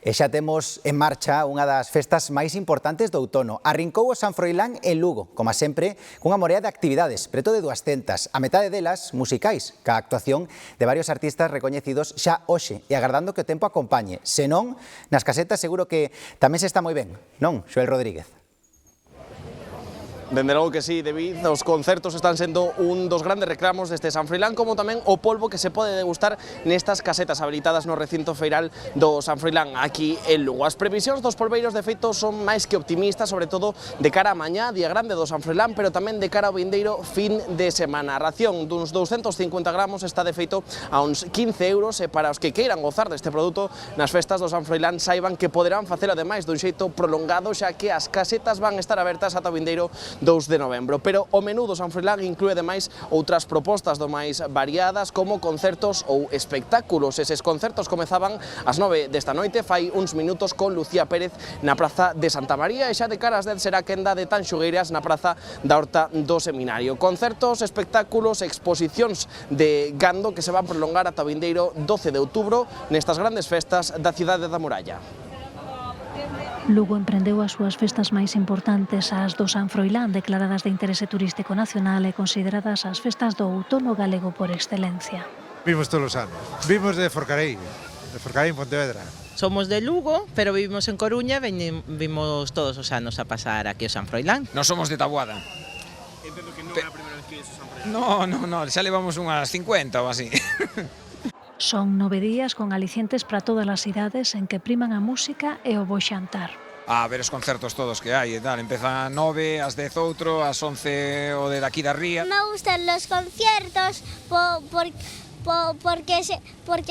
E xa temos en marcha unha das festas máis importantes do outono. Arrincou o San Froilán en Lugo, como sempre, cunha morea de actividades, preto de 200, a metade delas musicais, ca actuación de varios artistas recoñecidos xa hoxe e agardando que o tempo acompañe. Se non, nas casetas seguro que tamén se está moi ben, non, Xoel Rodríguez? Dende logo que sí, David, os concertos están sendo un dos grandes reclamos deste San Froilán, como tamén o polvo que se pode degustar nestas casetas habilitadas no recinto feiral do San Froilán, aquí en Lugo. As previsións dos polveiros de feito son máis que optimistas, sobre todo de cara a mañá, día grande do San Froilán, pero tamén de cara ao vindeiro fin de semana. A ración duns 250 gramos está de feito a uns 15 euros e para os que queiran gozar deste produto nas festas do San Froilán saiban que poderán facelo ademais dun xeito prolongado, xa que as casetas van estar abertas ata o vindeiro 2 de novembro, pero o menú do San Froilán inclúe ademais outras propostas do máis variadas como concertos ou espectáculos. Eses concertos comezaban ás 9 desta noite, fai uns minutos con Lucía Pérez na Praza de Santa María e xa de cara ás 10 será quenda de Tanxugueiras na Praza da Horta do Seminario. Concertos, espectáculos, exposicións de gando que se van prolongar ata o vindeiro 12 de outubro nestas grandes festas da cidade da Muralla. Lugo emprendeu as súas festas máis importantes, as do San Froilán, declaradas de interese turístico nacional e consideradas as festas do outono galego por excelencia. Vimos todos os anos. Vimos de Forcarei en Pontevedra. Somos de Lugo, pero vivimos en Coruña e vimos todos os anos a pasar aquí o San Froilán. Nós somos de Taboada. Entendo que non é a primeira vez que iso San Froilán. No, xa levamos unhas 50 ou así. Son 9 días con alicientes para todas as idades en que priman a música e o bo xantar. A ver os concertos todos que hai e tal, empeza a 9, ás 10 outro, ás 11 o de daqui da Ría. Me gustan los conciertos porque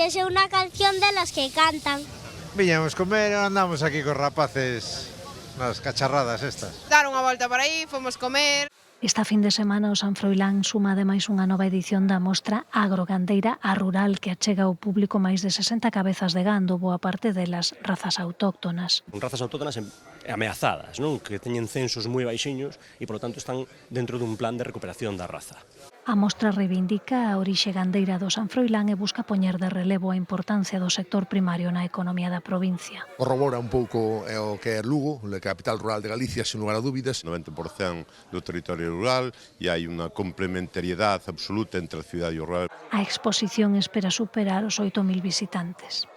es una canción de las que cantan. Viñamos comer e andamos aquí cos rapaces nas cacharradas estas. Dar unha volta por aí, fomos comer. Esta fin de semana o San Froilán suma ademais unha nova edición da mostra agrogandeira a rural que achega ao público máis de 60 cabezas de gando, boa parte delas razas autóctonas. Razas autóctonas ameazadas, non? Que teñen censos moi baixiños e, polo tanto, están dentro dun plan de recuperación da raza. A mostra reivindica a orixe gandeira do San Froilán e busca poñer de relevo a importancia do sector primario na economía da provincia. Corrobora un pouco o que é Lugo, a capital rural de Galicia, sen lugar a dúbidas. 90% do territorio rural e hai unha complementariedade absoluta entre a cidade e o rural. A exposición espera superar os 8.000 visitantes.